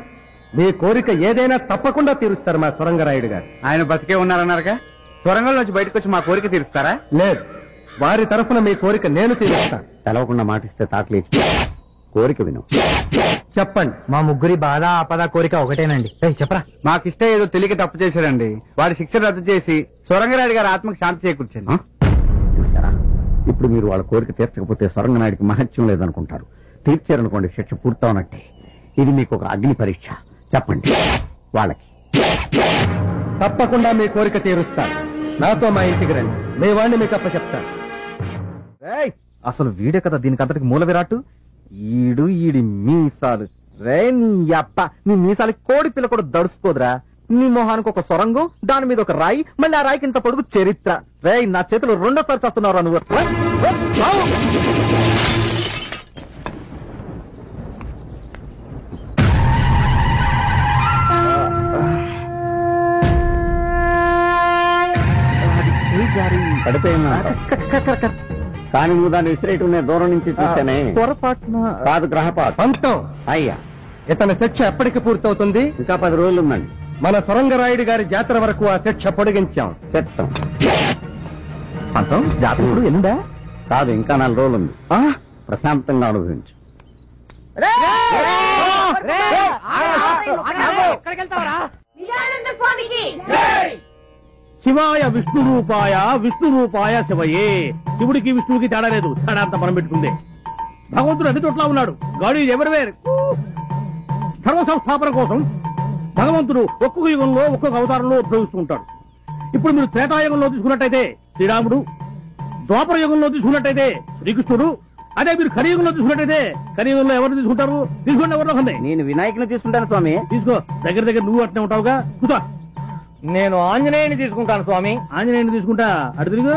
మీ కోరిక ఏదైనా తప్పకుండా తీరుస్తారు మా సొరంగరాయుడు గారు. ఆయన బతికే ఉన్నారన్నారుగా, సొరంగంలోంచి బయటకు వచ్చి మా కోరిక తీరుస్తారా? లేదు, వారి తరఫున మీ కోరిక నేను తీరుస్తాను. తెలవకుండా మాటిస్తే తాకలేచి కోరిక విను. చెప్పండి. మా ముగ్గురి బాధ ఆపద కోరిక ఒకటేనండి. చెప్పరా. మాకిష్ట ఏదో తెలియక తప్పు చేశాడండి. వాడి శిక్ష రద్దు చేసి సొరంగరాయుడు గారి ఆత్మకు శాంతి చేకూర్చండి. చూసారా, ఇప్పుడు మీరు వాళ్ళ కోరిక తీర్చకపోతే సొరంగనాయుడికి మహత్యం లేదనుకుంటారు. తీర్చారనుకోండి, శిక్ష పూర్తవునట్టే. ఇది మీకు ఒక అగ్ని పరీక్ష. చెప్పండి వాళ్ళకి. తప్పకుండా మీ కోరిక తీరుస్తాను. నాతో మా ఇంటికి రండి, మీ వాడిని మీకు అప్ప చెప్తాను. అసలు వీడే కదా దీనికి అంతటికి మూల విరాట్టు. ఈడి మీసాలు రే నీ అప్ప. నీ మీసాలకి కోడి పిల్ల కూడా దడుచుకోదురా. నీ మొహానికి ఒక సొరంగం, దాని మీద ఒక రాయి, మళ్ళీ ఆ రాయికి ఇంత పొడుగు చరిత్ర. రే నా చేతులు రెండోసారి చేస్తున్నావురా నువ్వు. పడిపోయిందా? కానీ నువ్వు దాన్ని విసిరేయటం నేను దూరం నుంచి చూశానే. పొరపాటున కాదు, గ్రహపాటు. పంతం, అయ్యా, ఇతని శిక్ష ఎప్పటికి పూర్తవుతుంది? ఇంకా 10 రోజులు ఉందండి. మన సొరంగరాయుడు గారి జాతర వరకు ఆ శిక్ష పొడిగించాం. చెప్తాం. పంతం జాతర ఇప్పుడు ఎన్నుందా? కాదు, ఇంకా 4 రోజులు ఉంది. ప్రశాంతంగా అనుభవించు. శివాయ విష్ణు రూపాయ, విష్ణు రూపాయ శివయే. శివుడికి విష్ణువుకి తేడా లేదు. తేడా అంతా మనం పెట్టుకుందే. భగవంతుడు అన్ని చోట్ల ఉన్నాడు. God is everywhere. ధర్మ సంస్థాపన కోసం భగవంతుడు ఒక్కొక్క యుగంలో ఒక్కొక్క అవతారంలో ఉద్భవిస్తూ ఉంటాడు. ఇప్పుడు మీరు త్రేతాయుగంలో తీసుకున్నట్టయితే శ్రీరాముడు, ద్వాపర యుగంలో తీసుకున్నట్టయితే శ్రీకృష్ణుడు, అదే మీరు కలియుగంలో తీసుకున్నట్టయితే కలియుగంలో ఎవరు తీసుకుంటారు? తీసుకోండి, ఎవరిలో ఉంది. నేను వినాయకుని తీసుకుంటాను స్వామి. తీసుకో. దగ్గర నువ్వు అట్నే ఉంటావుగా. కూర్చో. నేను ఆంజనేయుని తీసుకుంటాను స్వామి. ఆంజనేయుని తీసుకుంటా. అటు తిరుగు.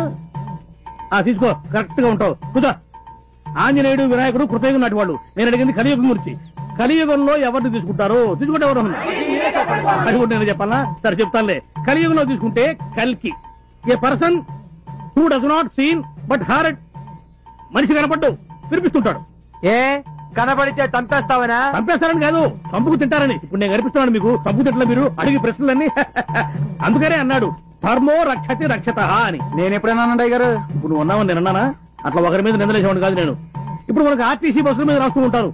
తీసుకో, కరెక్ట్ గా ఉంటావు. కూర్చో. ఆంజనేయుడు, వినాయకుడు కృతయుగం నాటి వాళ్ళు. నేను అడిగింది కలియుగం గురించి. కలియుగంలో ఎవరిని తీసుకుంటారు? తీసుకుంటే ఎవరు? అది కూడా నేను చెప్పాలా? సరే చెప్తానులే. కలియుగంలో తీసుకుంటే కల్కి, a person who does not seen but heart. మనిషి కనపడ్డు వినిపిస్తుంటాడు. ఏ కనబడితే చంపేస్తావనా? చంపేస్తారని కాదు, చంపుకు తింటారని. ఇప్పుడు నేను కనిపిస్తున్నాను మీకు. చంపుకు తింటలే మీరు అడిగి ప్రశ్నలన్నీ. అందుకనే అన్నాడు ధర్మో రక్షతి రక్షత అని. నేను ఎప్పుడైనా అన్నయ్య గారు? ఇప్పుడు నువ్వు ఉన్నావని నేను అన్నానా? అట్లా ఒకరి మీద నిందలేసేవాడు కాదు నేను. ఇప్పుడు మనకు ఆర్టీసీ బస్సుల మీద రాస్తూ ఉంటారు.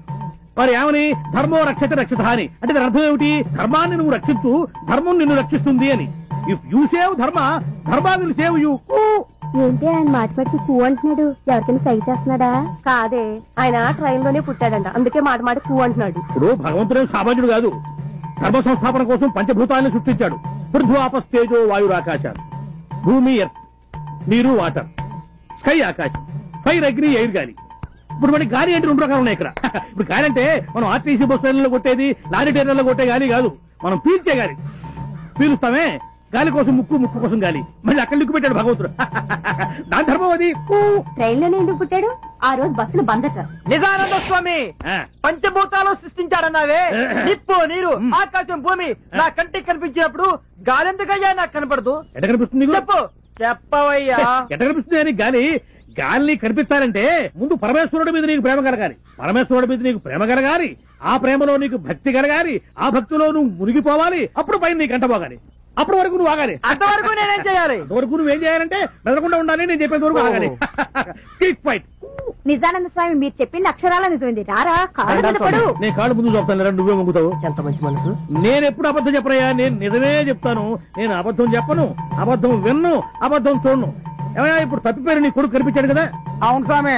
మరి ఏమని? ధర్మో రక్షతి రక్షత అని. అంటే దాని అర్థం ఏమిటి? ధర్మాన్ని నువ్వు రక్షించు, ధర్మం నిన్ను రక్షిస్తుంది అని. ఇఫ్ యూ సేవ్ ధర్మ, ధర్మ విల్ సేవ్ యూ. ఏంటి ఆయన మాటి కూ అంటున్నాడు? ఎవరికైనా సై చేస్తున్నాడా? కాదే, ఆయన ట్రైన్ లోనే పుట్టాడంట, అందుకే మాట కూ అంటున్నాడు. ఇప్పుడు భగవంతుడే సామాన్యుడు కాదు. ధర్మ సంస్థాపన కోసం పంచభూతాలను సృష్టించాడు. పృథ్వీ ఆపస్ తేజో వాయురాకాశాలు. భూమి ఎర్త్, నీరు వాటర్, స్కై ఆకాశం, ఫైర్ అగ్ని ఎయిర్ గాలి. ఇప్పుడు మనకి గాలి అంటే 2 రకాలు ఉన్నాయి ఇక్కడ. ఇప్పుడు గాలి అంటే మనం ఆర్టీసీ బస్ ట్రైన్లో కొట్టేది, లారీ ట్రైన్లో కొట్టే గాలి కాదు. మనం పీల్చే గాలి. పీలుస్తామే, గాలి కోసం ముక్కు, ముక్కు కోసం గాలి. మళ్ళీ అక్కడ లిక్కు పెట్టాడు భగవంతుడు. దాని ధర్మం అది. ట్రైన్ లోనే ఎందుకు పుట్టాడు? ఆ రోజు బస్సులు బందట. నిజానంద స్వామి పంచభూతాలు సృష్టించాడన్నావే. నిప్పు, నీరు, ఆకాశం, భూమి నా కంటికి కనిపించినప్పుడు గాలెందుకయ్యా నాకు కనపడదు? ఎట కనిపిస్తుంది? చెప్పు. చెప్పవయ్యా. ఎట కనిపిస్తుంది అని? గాలిని కనిపించాలంటే ముందు పరమేశ్వరుడి మీద నీకు ప్రేమ కలగాలి. పరమేశ్వరుడి మీద నీకు ప్రేమ కలగాలి. ఆ ప్రేమలో నీకు భక్తి కలగాలి. ఆ భక్తిలో నువ్వు మునిగిపోవాలి. అప్పుడు పైన నీకు అంటపోగాలి. అప్పటి వరకు నువ్వు ఆగాలి. అంతవరకు నేనేం చేయాలి? అంతవరకు నువ్వేం చేయాలంటే మెదలకుండా ఉండాలి. నేను చెప్పేంత వరకు ఆగాలి. Quick fight. నిజానంద స్వామి మీరు చెప్పింది అక్షరాల నిజమైంది. రారా కాళ్ళ మీద పడు. నేను కాళ్ళు ముందు చూస్తాను, నువ్వే మొంగుతావు. ఎంత మంచి మనసు. నేను ఎప్పుడు అబద్ధం చెప్పరయ్యా, నేను నిజమే చెప్తాను. నేను అబద్ధం చెప్పను, అబద్ధం విన్ను, అబద్ధం చూడను. ఏమయ్యా ఇప్పుడు తప్పిపోయిన నీ కొడుకు కనిపించాడు కదా? అవును స్వామి,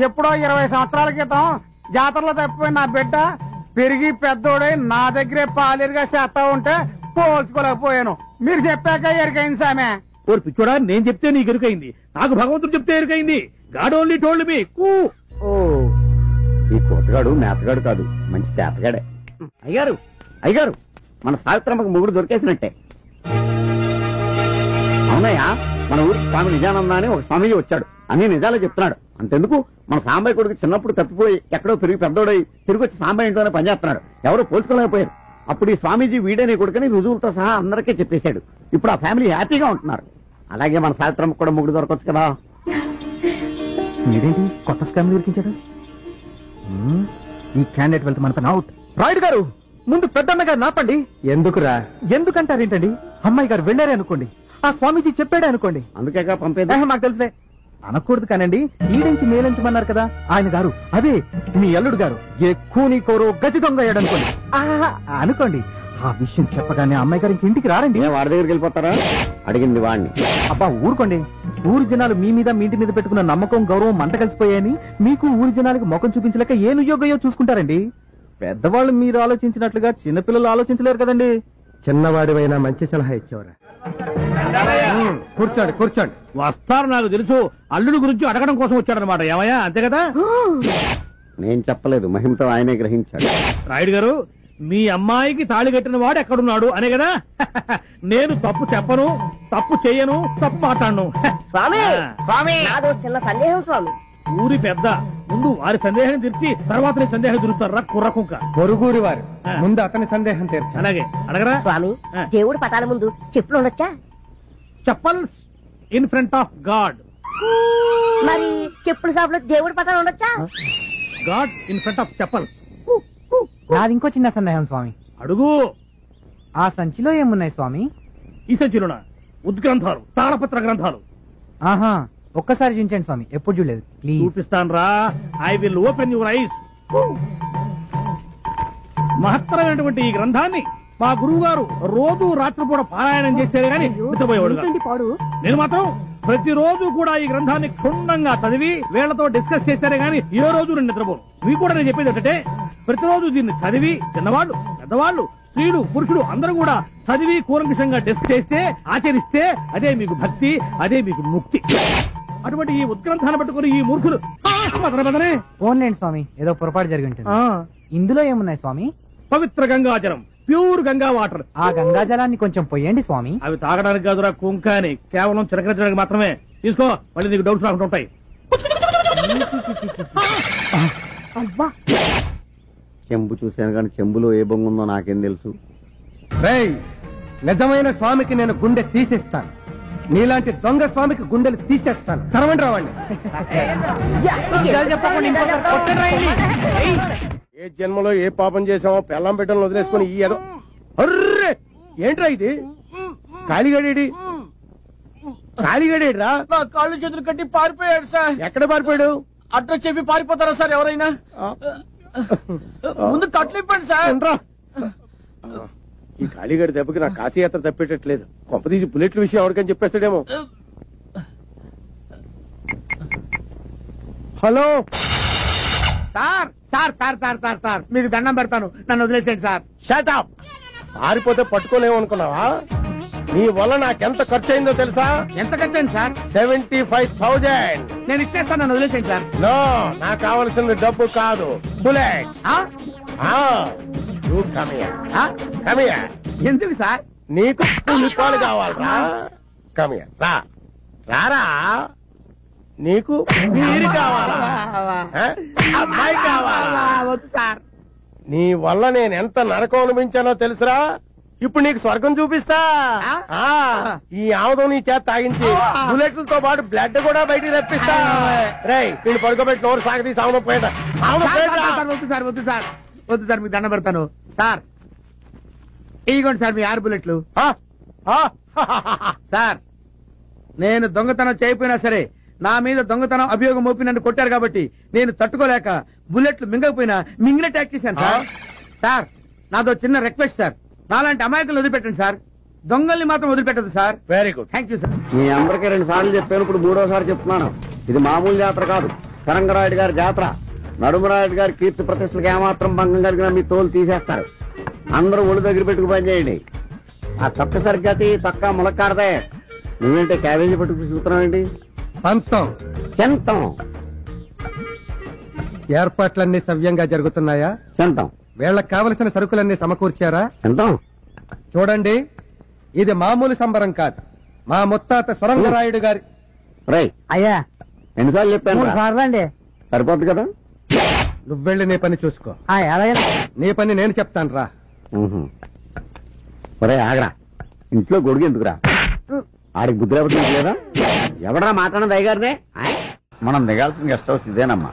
ఎప్పుడో 20 సంవత్సరాల క్రితం జాతరలో తప్పిపోయిన నా బిడ్డ పెరిగి పెద్దోడై నా దగ్గరే పాలేరుగా చేస్తా ఉంటే పోల్చుకోలేకపోయాను. మీరు చెప్పాక ఎరికైంది స్వామి. ఓరు పిచ్చోడా, నేను చెప్తే నీకు ఎరుకైంది, నాకు భగవంతుడు చెప్తే ఎరుకైంది. God only told me. ఈ కోతగాడు మేతగాడు కాదు, మంచి చేతగాడే. అయ్యారు అయ్యారు, మన సావిత్రమ్మకు మొగుడు దొరికేసినట్టే. అవునయ్యా, మన ఊరికి స్వామి నిజానంద అని ఒక స్వామిజీ వచ్చాడు. అన్ని నిజాలే చెప్తున్నాడు. అంతెందుకు, మన సాంబయ్య కొడుకు చిన్నప్పుడు తప్పిపోయి ఎక్కడో పెరిగి పెద్దోడై తిరిగి వచ్చి సాంబయ్య ఇంట్లోనే పనిచేస్తున్నాడు. ఎవరో పోల్చుకోలేకపోయారు. అప్పుడు ఈ స్వామీజీ వీడే నీ కొడుకుని రుజువులతో సహా అందరికీ చెప్పేశాడు. ఇప్పుడు ఆ ఫ్యామిలీ హ్యాపీగా ఉంటున్నారు. అలాగే మన సావిత్రమ్మకు కూడా మొగుడు దొరకొచ్చు కదా. మీరేంటి కొత్త స్కామ్ దొరికించాడు? ఈ క్యాండిడేట్ వెళ్తే మన పని అవుట్. రాయుడు గారు, ముందు పెద్దమ్మ గారు నాపండి. ఎందుకురా? ఎందుకంటారేంటండి? అమ్మాయి గారు వెళ్ళారే అనుకోండి, ఆ స్వామీజీ చెప్పాడే అనుకోండి. అందుకేగా పంపేది. మాకు తెలుసే. అనకూడదు కానండి, ఈడించి మేలించమన్నారు కదా ఆయన గారు. అదే మీ అల్లుడు గారు ఏ కూని కోరో గజ దొంగ అయ్యాడనుకోండి. అనుకోండి, ఆ విషయం చెప్పగానే అమ్మాయి గారు ఇంటికి రారండి. వాడి దగ్గరికి వెళ్ళిపోతారా? అడిగింది వాడిని. అబ్బా ఊరుకోండి. ఊరి జనాలు మీ మీద మీ ఇంటి మీద పెట్టుకున్న నమ్మకం గౌరవం మంట కలిసిపోయాయని మీకు ఊరి జనాలకు ముఖం చూపించలేక ఏ నుయోగయో చూసుకుంటారండి. పెద్దవాళ్ళు మీరు ఆలోచించినట్లుగా చిన్నపిల్లలు ఆలోచించలేరు కదండి. చిన్నవాడివైనా మంచి సలహా ఇచ్చేవరా. కూర్చోండి కూర్చోండి. వస్తారు, నాకు తెలుసు. అల్లుడు గురించి అడగడం కోసం వచ్చాడనమాట. ఏమయ్యా, అంతే కదా? నేను చెప్పలేదు, మహిమతో ఆయనే గ్రహించాడు. రాయుడు గారు, మీ అమ్మాయికి తాళి కట్టిన వాడు ఎక్కడున్నాడు అనే కదా. నేను తప్పు చెప్పను, తప్పు చేయను, తప్పు మాట్లాడను. స్వామి స్వామి నాదో చిన్న సందేహం స్వామి. ఊరి పెద్ద ముందు వారి సందేహం తీర్చి తర్వాత నీ సందేహం తీరుతారు. కుర్రకుంక పొరుగురి వారు ముందు అతని సందేహం తీర్చు. అలాగే అడగరా. స్వామి, దేవుడి పటాల ముందు చెప్పులు ఉండొచ్చా? Chappals in front of God. మరి చెప్పుల షాపులో దేవుడి పటాలు ఉండొచ్చా? God in front of chappal. నాది ఇంకో చిన్న సందేహం స్వామి. అడుగు. ఆ సంచిలో ఏమున్నాయి స్వామి? ఈ సంచిలోన ఉద్గ్రంథాలు, తాళపత్ర గ్రంథాలు. ఆహా, ఒక్కసారి చూపించండి స్వామి, ఎప్పుడు చూడలేదు. ప్లీజ్. చూపిస్తాను రా. I will open your eyes. మహత్తరమైనటువంటి ఈ గ్రంథాన్ని మా గురువు గారు రోజు రాత్రిపూట పారాయణం చేసేది కానీ నిద్రపోయేవాడు కాదు. నేను మాత్రం ప్రతిరోజు కూడా ఈ గ్రంథాన్ని క్షుణ్ణంగా చదివి వీళ్లతో డిస్కస్ చేశారే గానీ ఏ రోజు నేను నిద్రపోను. మీకు కూడా నేను చెప్పేది ఏంటంటే, ప్రతిరోజు దీన్ని చదివి చిన్నవాళ్ళు పెద్దవాళ్ళు స్త్రీలు పురుషులు అందరూ కూడా చదివి కూలంకషంగా డిస్కస్ చేస్తే ఆచరిస్తే అదే మీకు భక్తి, అదే మీకు ముక్తి. అటువంటి ఈ ఉద్గ్రంథాన్ని పట్టుకుని ఈ మూర్ఖులు ఫోన్లేండి స్వామి, ఏదో పొరపాటు జరిగి ఉంటుంది. ఇందులో ఏమున్నాయి స్వామి? పవిత్ర గంగాజలం, ప్యూర్ గంగా వాటర్. ఆ గంగా జలాన్ని కొంచెం పొయ్యండి స్వామి. అవి తాగడానికి కాదురా కుంక అని, కేవలం చిలకరించడానికి మాత్రమే. తీసుకో, మళ్ళీ నీకు డౌట్స్ రాకుండా ఉంటాయి. చెంబు చూశాను కానీ చెంబులో ఏ బొంగు ఉందో నాకేం తెలుసు. రేయ్, నిజమైన స్వామికి నేను గుండె తీసేస్తాను. నీలాంటి దొంగ స్వామికి గుండెలు తీసేస్తాను. కరవండి రావండి. ఏ జన్మలో ఏ పాపం చేసామో పెళ్ళం బిడ్డలు వదిలేసుకుని ఈ ఏదో. అర్రే, ఏంట్రా ఇది? కాలిగడేడి కాలిగడేడ్రా? నా కాళ్ళు చేతులు కట్టి పారిపోయాడు సార్. ఎక్కడ పారిపోయాడు? అడ్రస్ చెప్పి పారిపోతారా సార్ ఎవరైనా? ముందు కట్లు ఇప్పండి సార్. ఈ కాళీగడి దెబ్బకి నా కాశీయాత్ర తప్పేటట్లేదు. కొంపదీసి బుల్లెట్ల విషయం ఎవరికని చెప్పేస్తాడేమో. Hello sir sir sir sir sir sir మీకు దండం పెడతాను, నన్ను వదిలేసేయండి సార్. షటప్. పారిపోతే పట్టుకోలేము అనుకున్నావా? నీ వల్ల నాకెంత ఖర్చు అయిందో తెలుసా? ఎంత కట్టాను సార్? 75,000. నేను ఇచ్చేస్తాను, నన్ను వదిలేసేయండి సార్. నో, నాకు కావలసింది డబ్బు కాదు, బుల్లెట్. కమియా. ఎందుకు సార్? నీకు పులిపాలు కావాలరా? కమియా, రా రారా. నీకు వీరి కావాలా? అమ్మాయి కావాలా? వద్దు సార్. నీ వల్ల నేను ఎంత నరకం అనిపించానో తెలుసురా? ఇప్పుడు నీకు స్వర్గం చూపిస్తా. ఈ ఆముదం నీ చేత తాగించి బుల్లెట్లతో పాటు బ్లడ్ కూడా బయటికి తెప్పిస్తా. రేయ్, వీళ్ళు పడుకోబెట్టి నోరు సాగదీసి ఆముదం పోయేట. వద్దు సార్, వద్దు సార్, వద్దు సార్, మీకు దండం పెడతాను సార్. ఇదిగోండి సార్ మీ 6 బుల్లెట్లు. సార్ నేను దొంగతనం చేయకపోయినా సరే నా మీద దొంగతనం అభియోగం మోపి నన్ను కొట్టారు కాబట్టి నేను తట్టుకోలేక బుల్లెట్లు మింగకపోయినా మింగిన ట్యాక్ చేశాను సార్. సార్ నాదో చిన్న రిక్వెస్ట్ సార్, నాలాంటి అమాయకులు వదిలిపెట్టండి సార్, దొంగల్ని మాత్రం వదిలిపెట్టదు sir. Very good, thank you sir. మీ అందరికీ 2 సార్లు చెప్పాను, ఇప్పుడు 3వ చెప్తున్నాను. ఇది మామూలు జాతర కాదు, కరంగరాయుడు గారి జాతర. నడుమరాయుడు గారి కీర్తి ప్రతిష్టలకు ఏమాత్రం భంగం కలిగినా మీ తోలు తీసేస్తారు. అందరూ ఒళ్ళు దగ్గర పెట్టుకు పని చేయండి. ఆ చొక్క సరిగ్గాతి తొక్క ములక్కాడదే. నువ్వేంటే క్యాబేజీ పట్టుకు చూస్తున్నావేంటి? పంతం చెంతం ఏర్పాట్లన్నీ సవ్యంగా జరుగుతున్నాయా? చెంతం వీళ్ళకి కావలసిన సరుకులన్నీ సమకూర్చారా? చెంతం చూడండి, ఇది మామూలు సంబరం కాదు, మా ముత్తాత సొరంగరాయుడు గారి. రై అయ్యా ఎన్నిసార్లు చెప్పాను? అండి. సరిపోద్ది కదా. నువ్వెళ్ళి నీ పని చూసుకో. నీ పని నేను చెప్తాను రా. ఒరే ఆగరా, ఇంట్లో గొడుగు ఎందుకురా? ఆడికి బుద్ధి లేకపోతే లేదా? ఎవడరా మాట్లాడినది అయ్యగారినే? మనం దిగాల్సిన గెస్ట్ హౌస్ ఇదేనమ్మా.